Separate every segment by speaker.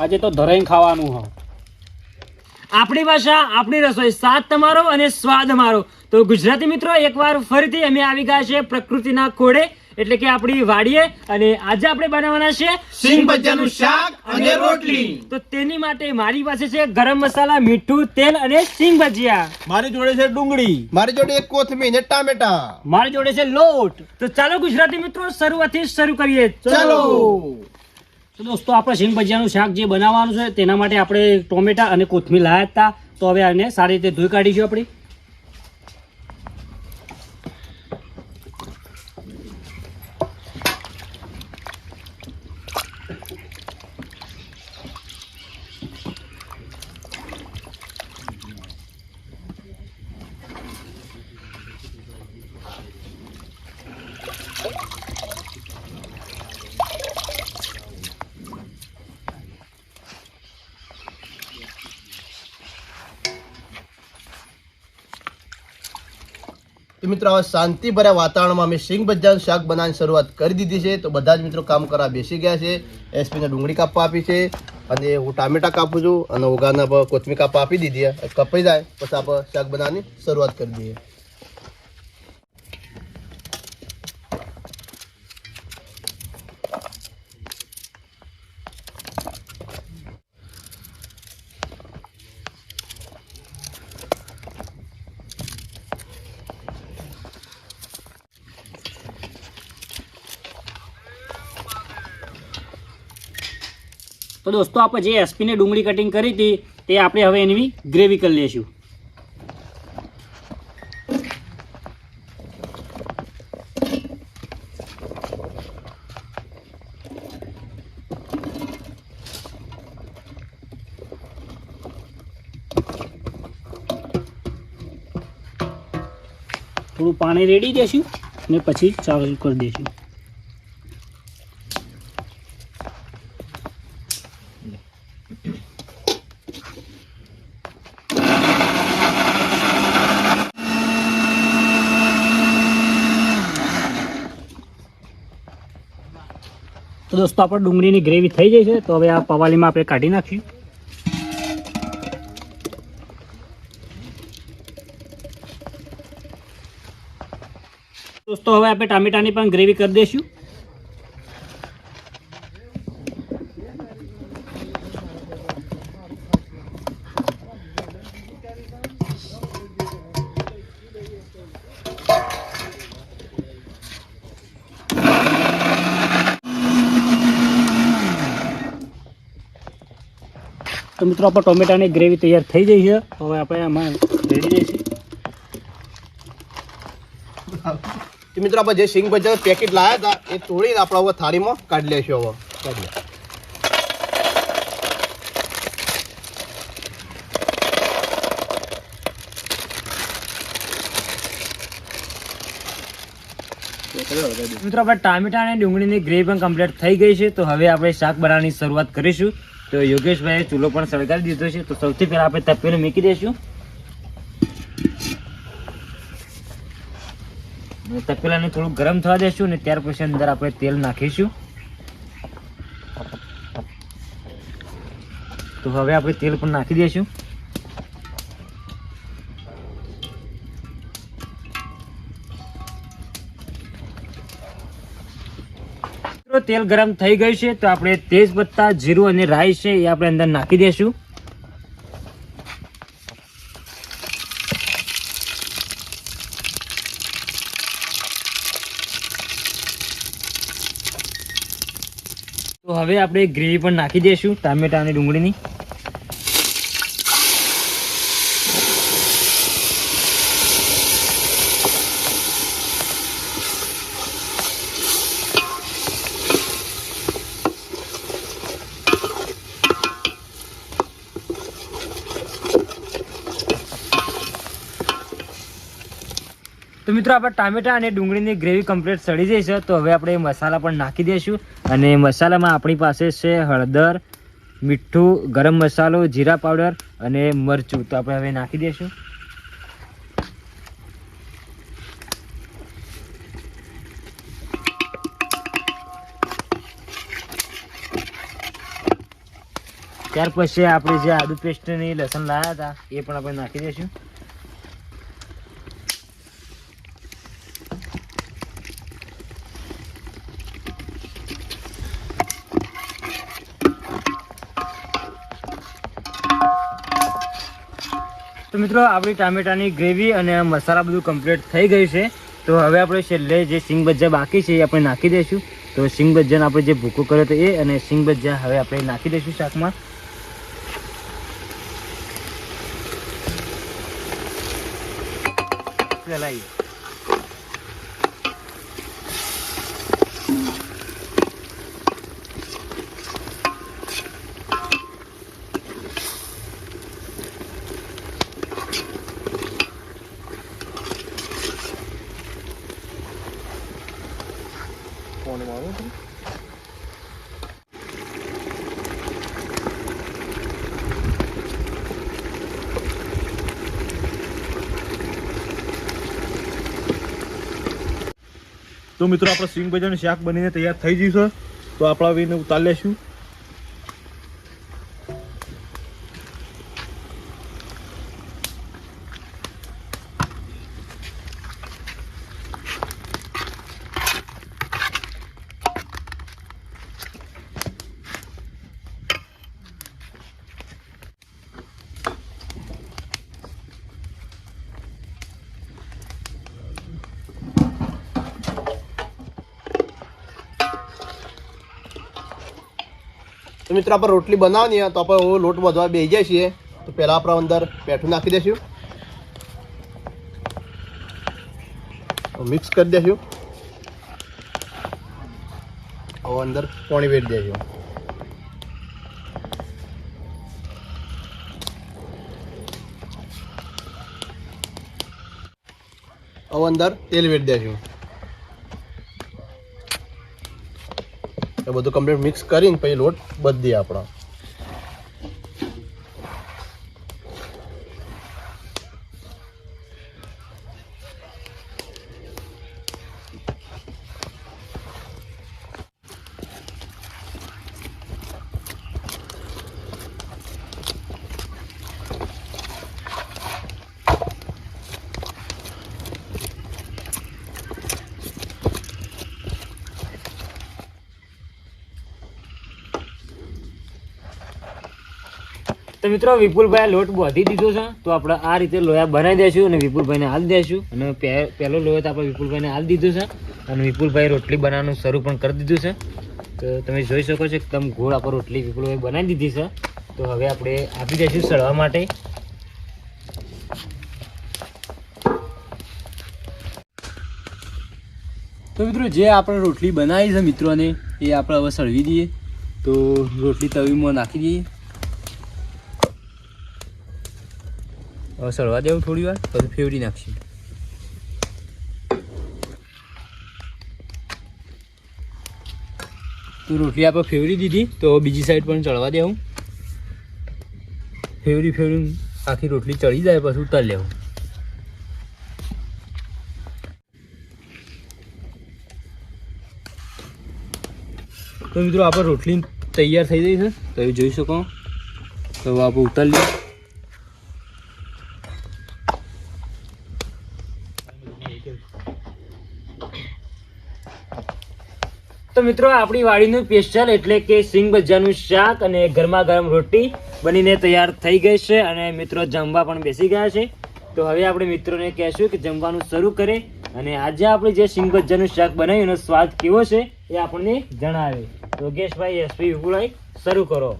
Speaker 1: આજે તો ધરાઈને ખાવાનું હ. આપણી ભાષા, આપણી રસોઈ, સ્વાદ તમારો અને સ્વાદ અમારો. તો ગુજરાતી મિત્રો, એકવાર ફરીથી અમે આવી ગયા છે પ્રકૃતિના ખોળે, એટલે કે આપણી વાડીએ, અને આજે આપણે બનાવવાના છે
Speaker 2: સિંગ ભજીયાનું શાક અને રોટલી.
Speaker 1: તો તેની માટે મારી પાસે છે ગરમ મસાલા, મીઠું, તેલ અને સિંગ ભજીયા.
Speaker 2: મારી જોડે છે ડુંગળી, મારી જોડે એક કોથમીર ને ટામેટા,
Speaker 1: મારી જોડે છે લોટ. તો ચાલો ગુજરાતી મિત્રો, શરૂઆતથી શરૂ કરીએ.
Speaker 2: ચાલો.
Speaker 1: તો દોસ્તો, આપણે સિંગ ભજીયાનું શાક જે બનાવવાનું છે તેના માટે આપણે ટોમેટા અને કોથમીર લાવ્યા હતા. તો હવે આને સારી રીતે ધોઈ કાઢીશું આપણે.
Speaker 2: તો મિત્રો, હવે શાંતિભર્યા વાતાવરણમાં અમે સિંગ ભજીયાનું શાક બનાવવાની શરૂઆત કરી દીધી છે. તો બધા જ મિત્રો કામ કરવા બેસી ગયા છે. એસપીને ડુંગળી કાપવા આપી છે, અને હું ટામેટા કાપું છું, અને ઉગાના પર કોથમીર કાપવા આપી દીધી. કપાઈ જાય પછી આપણે શાક બનાવવાની શરૂઆત કરી દઈએ.
Speaker 1: તો દોસ્તો, આપણે જે એસપીને ડુંગળી કટિંગ કરી હતી તે આપણે હવે એની ગ્રેવી કરી લઈશું. થોડું પાણી રેડી દેશું ને પછી ચાલુ કરી દઈશું. તો દોસ્તો, આપણે ડુંગળીની ગ્રેવી થઈ જાય છે. તો હવે આ પવાલીમાં આપણે કાઢી નાખીએ. દોસ્તો, હવે આપણે ટામેટાની પણ ગ્રેવી કરી દઈશું. તો મિત્રો, આપણે ટોમેટાની ગ્રેવી તૈયાર થઈ ગઈ છે. હવે આપણે આમાં રેડી દઈશું.
Speaker 2: તો મિત્રો, આપણે જે સિંગ ભજીયાનું પેકેટ લાવ્યા હતા એ તોડીને આપણે હવે થાળીમાં કાઢી લઈશું. હવે કાઢીએ.
Speaker 1: મિત્રો, આપણે ટામેટા અને ડુંગળીની ગ્રેવી પણ કમ્પ્લીટ થઈ ગઈ છે. તો હવે આપણે શાક બનાવવાની શરૂઆત કરીશું. તો યોગેશભાઈએ ચૂલો પણ સળગાવી દીધો છે. તો સૌથી પહેલા આપણે તપેલું મૂકી દઈશું. તપેલાને થોડું ગરમ થવા દઈશું, અને ત્યાર પછી અંદર આપણે તેલ નાખીશું. તો હવે આપણે તેલ પણ નાખી દઈશું. તેલ ગરમ થઈ ગયું છે. તો આપણે તેજ પત્તા, જીરું અને રાઈ છે એ આપણે અંદર નાખી દઈશું. તો હવે આપણે ગ્રેવી પણ નાખી દઈશું ટામેટા અને ડુંગળીની. તો મિત્રો, આપણે ટામેટા અને ડુંગળીની ગ્રેવી કમ્પ્લીટ સડી જાય છે. તો હવે આપણે મસાલા પણ નાખી દઈશું. અને મસાલામાં આપણી પાસે છે હળદર, મીઠું, ગરમ મસાલો, જીરા પાવડર અને મરચું. તો આપણે હવે નાખી દઈશું. ત્યાર પછી આપણે જે આદુ પેસ્ટ ની લસણ લાવ્યા હતા એ પણ આપણે નાખી દઈશું. તો મિત્રો આપણી ટામેટાની ગ્રેવી અને મસાલા બધું કમ્પ્લીટ થઈ ગયું છે. તો હવે આપણે છેલ્લે જે સિંગ ભજીયા બાકી છે એ આપણે નાખી દઈશું. તો સિંગ ભજીયાનો આપણે જે ભૂકો કર્યો હતો એ અને સિંગ ભજીયા હવે આપણે નાખી દઈશું શાકમાં. ચલાવીએ.
Speaker 3: તો મિત્રો આપણે સિંગ ભજીયાનું શાક બનીને તૈયાર થઈ ગયું છે. તો આપણે આવીને ઉતારી લેશું.
Speaker 2: તો મિત્રો આપણે રોટલી બનાવવાની તો આપણે લોટ વધવા બેસી જાય છીએ. તો પહેલાં આપણે અંદર પેઠું નાખી દઈશું, મિક્સ કરી દઈશું. હવે અંદર પાણી વેરી દઈશું. હવે અંદર તેલ વેરી દઈશું. એ બધું કમ્પ્લીટ મિક્સ કરીને પછી લોટ બધી આપણો.
Speaker 1: તો મિત્રો વિપુલભાઈ લોટ બાંધી દીધો છે. તો આપણે આ રીતે લોયા બનાવી દઈશું અને વિપુલભાઈને હાલ દઈશું. અને પહેલો લોયો તો આપણે વિપુલભાઈને હાલ દીધો છે અને વિપુલભાઈ રોટલી બનાવવાનું શરૂ પણ કરી દીધું છે. તો તમે જોઈ શકો છો એકદમ ગોળ આપણે રોટલી વિપુલભાઈ બનાવી દીધી છે. તો હવે આપણે આપી દઈશું સળવા માટે.
Speaker 4: તો મિત્રો જે આપણે રોટલી બનાવી છે મિત્રોને એ આપણે હવે સળવી દઈએ. તો રોટલી તવીમાં નાખી દઈએ. હવે સળવા દેવું થોડી વાર પછી ફેવરી નાખશું. તો રોટલી આપણે ફેવરી દીધી તો બીજી સાઈડ પણ ચડવા દેવું. ફેવરી આખી રોટલી ચડી જાય પછી ઉતારી લેવું. તો મિત્રો આપણે રોટલી તૈયાર થઈ ગઈ છે. તો એ જોઈ શકો. તો આપણે ઉતારી લઈએ.
Speaker 1: તો મિત્રો આપણી વાડીનું સ્પેશિયલ એટલે કે સિંગ ભજીયાનું શાક અને ગરમા ગરમ રોટી બનીને તૈયાર થઈ ગઈ છે અને મિત્રો જમવા પણ બેસી ગયા છે. તો હવે આપણે મિત્રોને કહેશું કે જમવાનું શરૂ કરે અને આજે આપણે જે સિંગ ભજીયાનું શાક બનાવ્યું એનો સ્વાદ કેવો છે એ આપણને જણાવે. યોગેશભાઈ, એસપી વિપુલભાઈ, શરૂ કરો.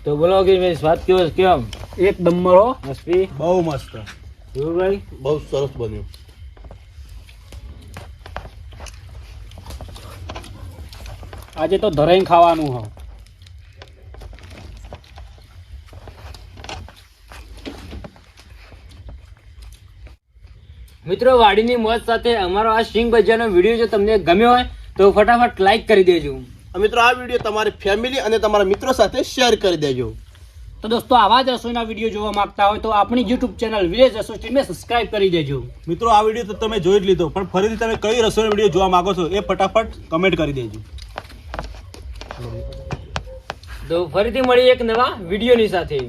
Speaker 1: તો બોલો કે ભાઈ સ્વાદ કેવો છે? કેમ?
Speaker 4: એક નંબર હો.
Speaker 1: એસપી,
Speaker 3: બહુ મસ્ત.
Speaker 1: વિપુલભાઈ,
Speaker 2: બહુ સરસ બન્યું.
Speaker 4: આજે તો ધરાઈને ખાવાનું હ.
Speaker 1: મિત્રો વાડીની મોજ સાથે અમારો આ સિંગ ભજીયાનો વિડીયો જો તમને ગમ્યો હોય તો ફટાફટ લાઈક કરી દેજો.
Speaker 2: મિત્રો આ વિડીયો તમારી ફેમિલી અને તમારા મિત્રો સાથે શેર કરી દેજો.
Speaker 5: તો દોસ્તો આવા જ રસોઈના વિડીયો જોવા માંગતા હોય તો આપણી YouTube ચેનલ વિલેજ રસોઈ સ્ટ્રીમને સબસ્ક્રાઇબ કરી દેજો.
Speaker 3: મિત્રો આ વિડીયો તો તમે જોઈ જ લીધો, પણ ફરીથી તમે કઈ રસોઈનો વિડીયો જોવા માંગો છો એ ફટાફટ કમેન્ટ કરી દેજો.
Speaker 1: તો ફરીથી મળી એક નવા વિડીયોની સાથે.